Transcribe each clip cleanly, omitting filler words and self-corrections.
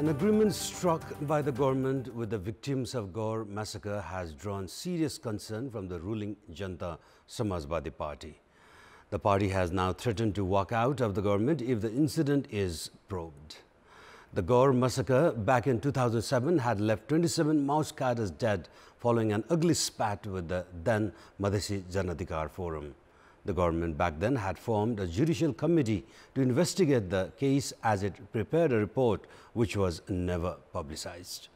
An agreement struck by the government with the victims of Gaur massacre has drawn serious concern from the ruling Janta Samajwadi Party. The party has now threatened to walk out of the government if the incident is probed. The Gaur massacre back in 2007 had left 27 Maoist cadres dead following an ugly spat with the then Madhesi Janadhikar Forum. The government back then had formed a judicial committee to investigate the case as it prepared a report which was never publicized.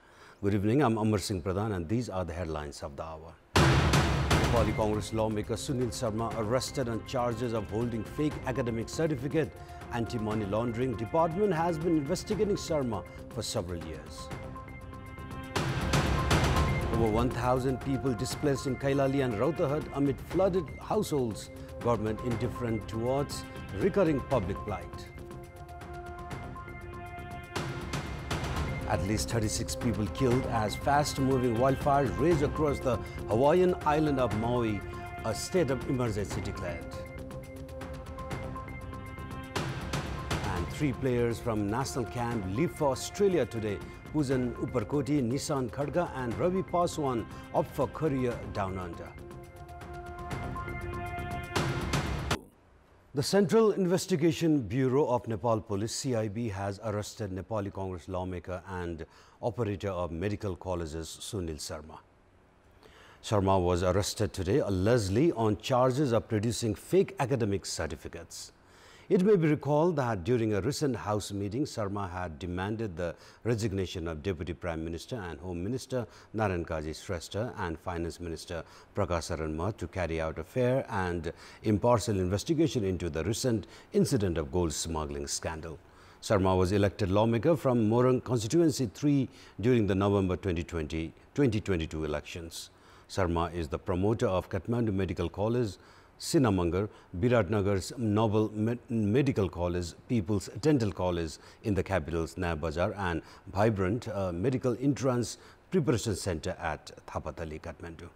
Good evening, I'm Amar Singh Pradhan and these are the headlines of the hour. Nepali Congress lawmaker Sunil Sharma arrested on charges of holding fake academic certificate. Anti-money laundering department has been investigating Sharma for several years. Over 1,000 people displaced in Kailali and Rautahat amid flooded households. Government indifferent towards recurring public plight. At least 36 people killed as fast-moving wildfires rage across the Hawaiian island of Maui, a state of emergency declared. And 3 players from national camp leave for Australia today. Pujan Uparkoti, Nissan Khadga and Ravi Paswan opt for career down under. The Central Investigation Bureau of Nepal Police (CIB) has arrested Nepali Congress lawmaker and operator of medical colleges Sunil Sharma. Sharma was arrested today allegedly on charges of producing fake academic certificates. It may be recalled that during a recent House meeting, Sharma had demanded the resignation of Deputy Prime Minister and Home Minister Narayan Kaji Shrestha and Finance Minister Prakash Saran Math to carry out a fair and impartial investigation into the recent incident of gold smuggling scandal. Sharma was elected lawmaker from Morang Constituency 3 during the November 2022 elections. Sharma is the promoter of Kathmandu Medical College, Sinamangar, Biratnagar's Noble Medical College, People's Dental College in the capital's Naya Bazar and vibrant medical entrance preparation center at Thapatali, Kathmandu.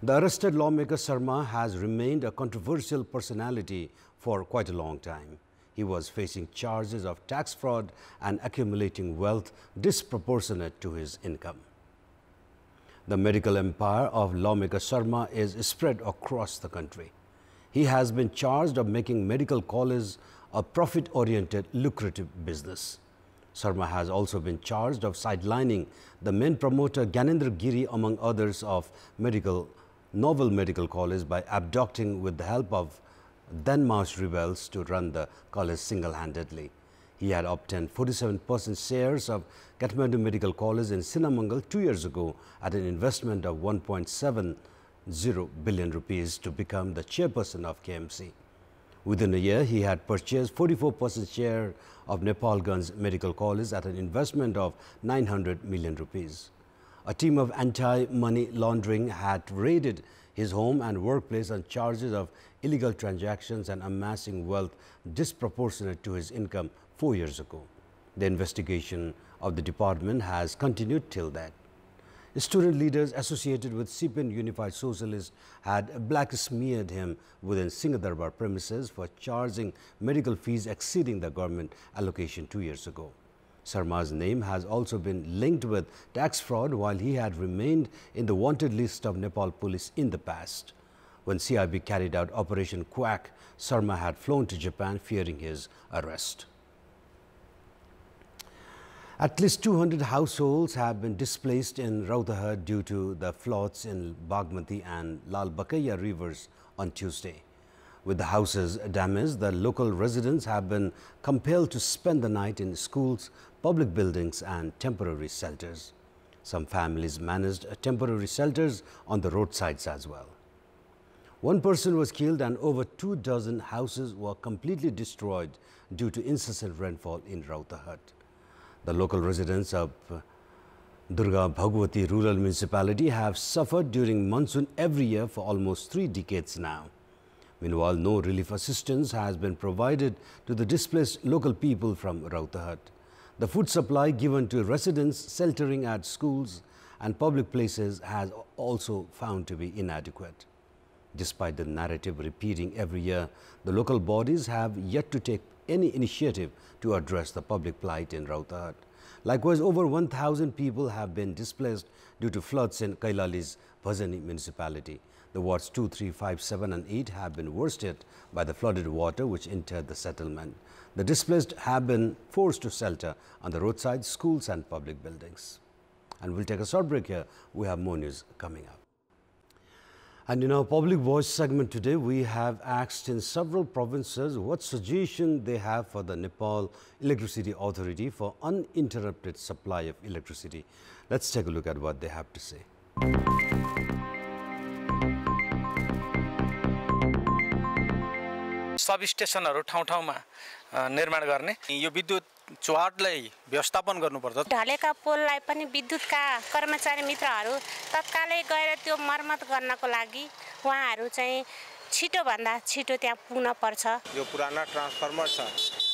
The arrested lawmaker Sharma has remained a controversial personality for quite a long time. He was facing charges of tax fraud and accumulating wealth disproportionate to his income. The medical empire of lawmaker Sharma is spread across the country. He has been charged of making medical college a profit-oriented, lucrative business. Sharma has also been charged of sidelining the main promoter Gyanendra Giri, among others, of Novel Medical College by abducting with the help of then Maoist rebels to run the college single-handedly. He had obtained 47% shares of Kathmandu Medical College in Sinamangal 2 years ago at an investment of 1.70 billion rupees to become the chairperson of KMC. Within a year, he had purchased 44% share of Nepalganj Medical College at an investment of 900 million rupees. A team of anti-money laundering had raided his home and workplace on charges of illegal transactions and amassing wealth disproportionate to his income 4 years ago. The investigation of the department has continued till then. Student leaders associated with CPN Unified Socialists had black-smeared him within Singhadarbar premises for charging medical fees exceeding the government allocation 2 years ago. Sharma's name has also been linked with tax fraud while he had remained in the wanted list of Nepal police in the past. When CIB carried out Operation Quack, Sharma had flown to Japan fearing his arrest. At least 200 households have been displaced in Rautahat due to the floods in Bagmati and Lal Bakaiya rivers on Tuesday. With the houses damaged, the local residents have been compelled to spend the night in schools, public buildings and temporary shelters. Some families managed temporary shelters on the roadsides as well. One person was killed and over 24 houses were completely destroyed due to incessant rainfall in Rautahat. The local residents of Durga Bhagwati Rural Municipality have suffered during monsoon every year for almost 3 decades now. Meanwhile, no relief assistance has been provided to the displaced local people from Rautahat. The food supply given to residents sheltering at schools and public places has also found to be inadequate. Despite the narrative repeating every year, the local bodies have yet to take any initiative to address the public plight in Rautahat. Likewise, over 1,000 people have been displaced due to floods in Kailali's Bhajani municipality. The wards 2, 3, 5, 7 and 8 have been worst hit by the flooded water which entered the settlement. The displaced have been forced to shelter on the roadside, schools and public buildings. And we'll take a short break here. We have more news coming up. And in our Public Voice segment today, we have asked in several provinces what suggestion they have for the Nepal Electricity Authority for uninterrupted supply of electricity. Let's take a look at what they have to say. सब स्टेशनहरु ठाउँ-ठाउँमा निर्माण गर्ने यो विद्युत चौहाटलाई व्यवस्थापन गर्नुपर्छ। ढलेका पोललाई पनि विद्युतका कर्मचारी मित्रहरु तत्कालै गएर त्यो मर्मत गर्नको लागि उहाँहरु चाहिँ छिटो भन्दा छिटो त्यहाँ पुग्न पर्छ। यो पुराना ट्रान्सफर्मर छ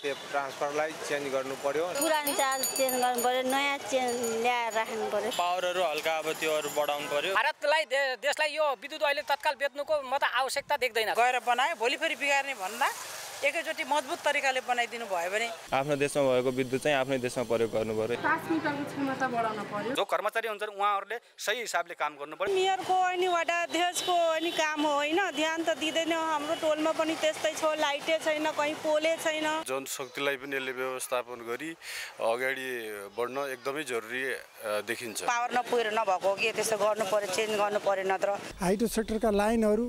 त्यो ट्रान्सफर्मरलाई चेन्ज गर्नु पर्यो। पुरानो चार्ज चेन्ज गर्नु पर्यो, नयाँ चेन्ज ल्याएर राख्नु पर्यो। पावरहरु हल्का अब त्योहरु बढाउनु पर्यो। भारतलाई देशलाई यो विद्युत अहिले तत्काल बेच्नुको म त आवश्यकता देख्दैन। गएर बनाए भोलि फेरि बिगार्ने भन्दा एकैचोटी मजबुत तरिकाले बनाइदिनु भयो भने आफ्नो देशमा भएको विद्युत चाहिँ आफ्नै देशमा प्रयोग गर्नु पर्यो। ट्रान्समिटरको क्षमता बढाउन पर्यो। जो कर्मचारी हुन्छन् उहाँहरुले सही हिसाबले काम गर्नु पर्यो। मेयरको अनि वडा अध्यक्षको अनि काम हो हैन, ध्यान त दिदैन। हाम्रो टोलमा पनि त्यस्तै छ, लाइटै छैन, कहीं पोले छैन। जनशक्तिलाई पनि यसले व्यवस्थापन गरी अगाडि बढ्न एकदमै जरुरी देखिन्छ। पावर नपुगेर नभएको के त्यसो गर्नु पर्यो, चेन्ज गर्नु पर्यो नत्र। हाइड्रो सेक्टरका लाइनहरु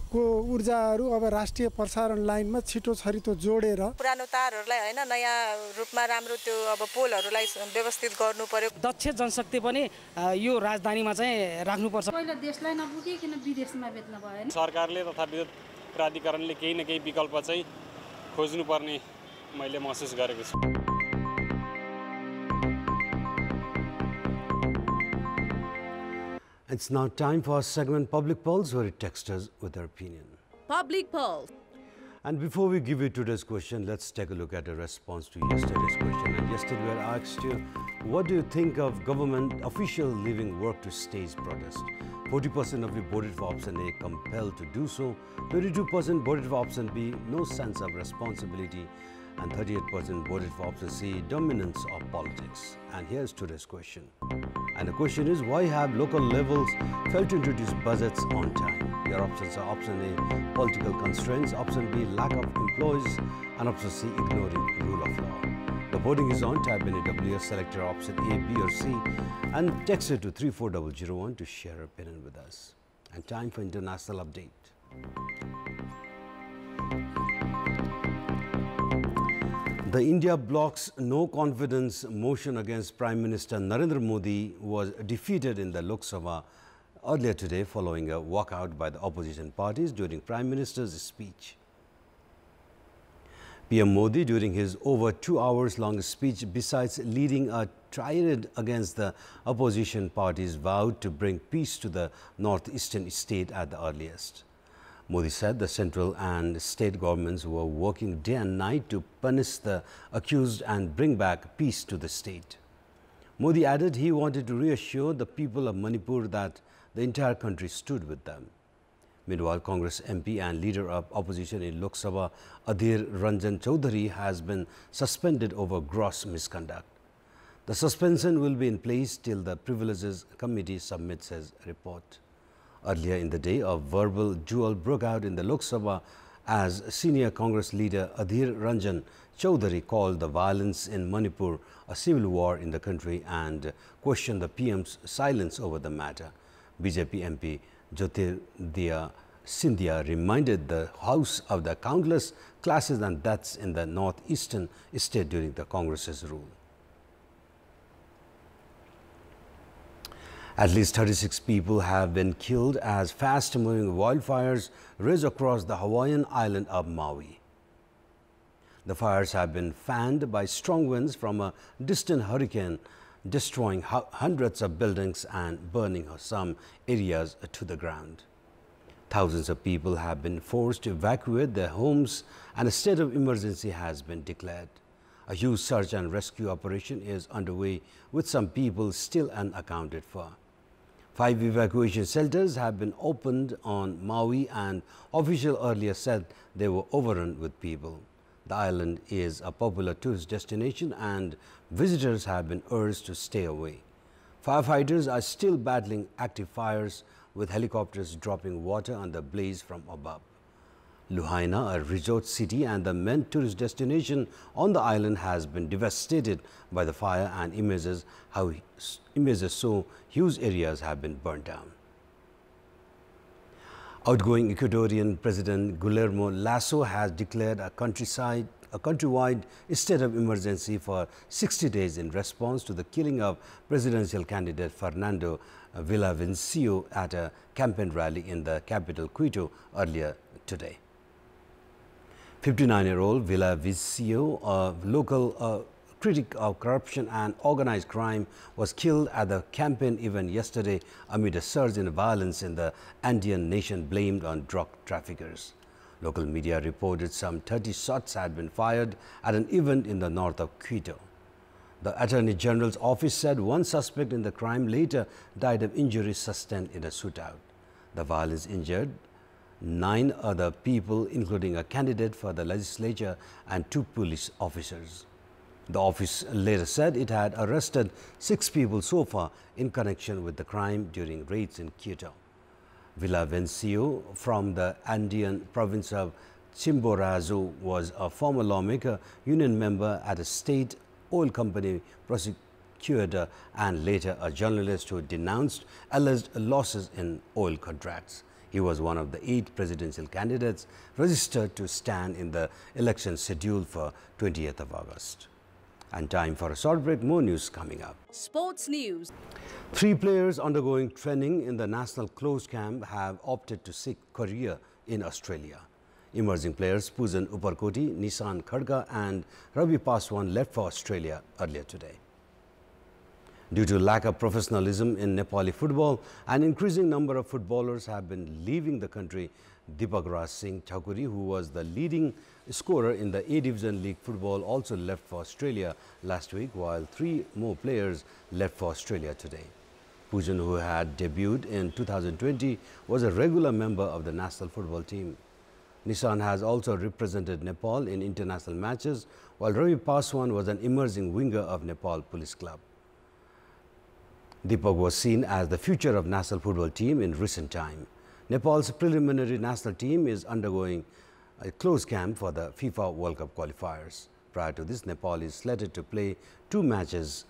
को ऊर्जाहरु अब राष्ट्रिय प्रसारण लाइनमा छिटो छरितो जोडेर पुरानो तारहरुलाई हैन नयाँ रूपमा राम्रो त्यो अब पोलहरुलाई व्यवस्थित गर्नु पर्यो। दक्ष जनशक्ति पनि यो राजधानीमा चाहिँ राख्नु पर्छ। पहिला देशलाई नपुगिकन विदेशमा बेच्न भएन। सरकारले तथा विद्युत प्राधिकरणले केही न केही विकल्प चाहिँ खोज्नु पर्ने मैले महसुस गरेको छु। It's now time for our segment Public Pulse, where it texts us with their opinion. Public Pulse. And before we give you today's question, let's take a look at a response to yesterday's question. And yesterday we had asked you, what do you think of government official leaving work to stage protest? 40% of you voted for option A, compelled to do so. 22% voted for option B, no sense of responsibility. And 38% voted for option C, dominance of politics. And here's today's question. And the question is, why have local levels failed to introduce budgets on time? Your options are option A, political constraints, option B, lack of employees, and option C, ignoring rule of law. The voting is on. Type in a WS, select your option A, B or C, and text it to 34001 to share your opinion with us. And time for international update. The India bloc's no confidence motion against Prime Minister Narendra Modi was defeated in the Lok Sabha earlier today following a walkout by the opposition parties during Prime Minister's speech. PM Modi, during his over 2 hours long speech, besides leading a tirade against the opposition parties, vowed to bring peace to the northeastern state at the earliest. Modi said the central and state governments were working day and night to punish the accused and bring back peace to the state. Modi added he wanted to reassure the people of Manipur that the entire country stood with them. Meanwhile, Congress MP and leader of opposition in Lok Sabha, Adhir Ranjan Chaudhary, has been suspended over gross misconduct. The suspension will be in place till the Privileges Committee submits his report. Earlier in the day, a verbal duel broke out in the Lok Sabha as senior Congress leader Adhir Ranjan Chaudhary called the violence in Manipur a civil war in the country and questioned the PM's silence over the matter. BJP MP Jyotiradiya Scindia reminded the House of the countless clashes and deaths in the northeastern state during the Congress's rule. At least 36 people have been killed as fast-moving wildfires rage across the Hawaiian island of Maui. The fires have been fanned by strong winds from a distant hurricane, destroying hundreds of buildings and burning some areas to the ground. Thousands of people have been forced to evacuate their homes and a state of emergency has been declared. A huge search and rescue operation is underway with some people still unaccounted for. 5 evacuation shelters have been opened on Maui and officials earlier said they were overrun with people. The island is a popular tourist destination and visitors have been urged to stay away. Firefighters are still battling active fires with helicopters dropping water on the blaze from above. Lahaina, a resort city and the main tourist destination on the island, has been devastated by the fire, and images show huge areas have been burnt down. Outgoing Ecuadorian President Guillermo Lasso has declared a countrywide state of emergency for 60 days in response to the killing of presidential candidate Fernando Villavicencio at a campaign rally in the capital Quito earlier today. 59-year-old Villavicencio, a local critic of corruption and organized crime, was killed at the campaign event yesterday amid a surge in violence in the Andean nation blamed on drug traffickers. Local media reported some 30 shots had been fired at an event in the north of Quito. The Attorney General's office said one suspect in the crime later died of injuries sustained in a shootout. The violence injured 9 other people, including a candidate for the legislature and 2 police officers. The office later said it had arrested 6 people so far in connection with the crime during raids in Quito. Villavicencio, from the Andean province of Chimborazo, was a former lawmaker, union member at a state oil company prosecutor, and later a journalist who denounced alleged losses in oil contracts. He was one of the 8 presidential candidates registered to stand in the election scheduled for 20th of August. And time for a short break. More news coming up. Sports news. 3 players undergoing training in the national closed camp have opted to seek career in Australia. Emerging players Pujan Uparkoti, Nishan Khadka and Ravi Paswan left for Australia earlier today. Due to lack of professionalism in Nepali football, an increasing number of footballers have been leaving the country. Deepak Raj Singh Thakuri, who was the leading scorer in the A-Division League football, also left for Australia last week, while 3 more players left for Australia today. Pujan, who had debuted in 2020, was a regular member of the national football team. Nishan has also represented Nepal in international matches, while Ravi Paswan was an emerging winger of Nepal Police Club. Deepak was seen as the future of national football team in recent time. Nepal's preliminary national team is undergoing a closed camp for the FIFA World Cup qualifiers. Prior to this, Nepal is slated to play 2 matches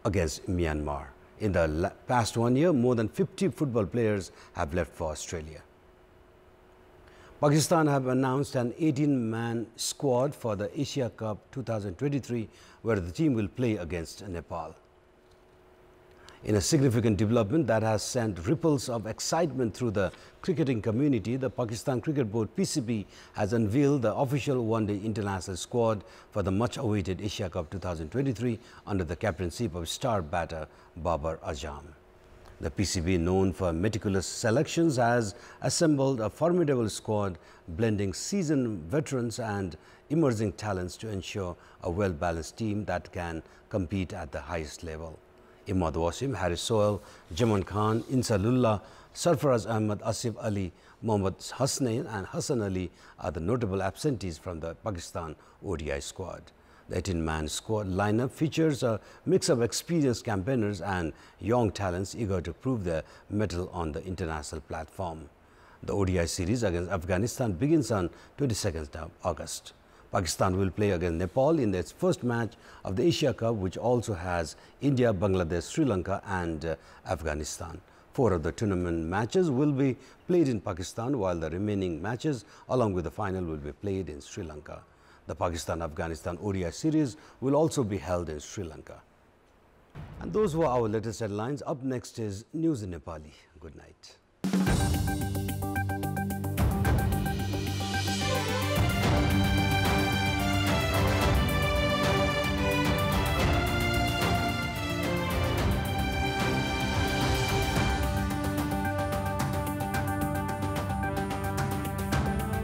against Myanmar. In the past 1 year, more than 50 football players have left for Australia. Pakistan have announced an 18-man squad for the Asia Cup 2023, where the team will play against Nepal. In a significant development that has sent ripples of excitement through the cricketing community, the Pakistan Cricket Board (PCB) has unveiled the official one-day international squad for the much-awaited Asia Cup 2023 under the captainship of star batter Babar Azam. The PCB, known for meticulous selections, has assembled a formidable squad blending seasoned veterans and emerging talents to ensure a well-balanced team that can compete at the highest level. Imad Wasim, Haris Sohail, Jaman Khan, Insalullah, Sarfaraz Ahmad, Asif Ali, Mohammad Hasnain and Hassan Ali are the notable absentees from the Pakistan ODI squad. The 18-man squad lineup features a mix of experienced campaigners and young talents eager to prove their mettle on the international platform. The ODI series against Afghanistan begins on 22nd of August. Pakistan will play against Nepal in its first match of the Asia Cup, which also has India, Bangladesh, Sri Lanka and Afghanistan. 4 of the tournament matches will be played in Pakistan, while the remaining matches along with the final will be played in Sri Lanka. The Pakistan-Afghanistan ODI series will also be held in Sri Lanka. And those were our latest headlines. Up next is News in Nepali. Good night.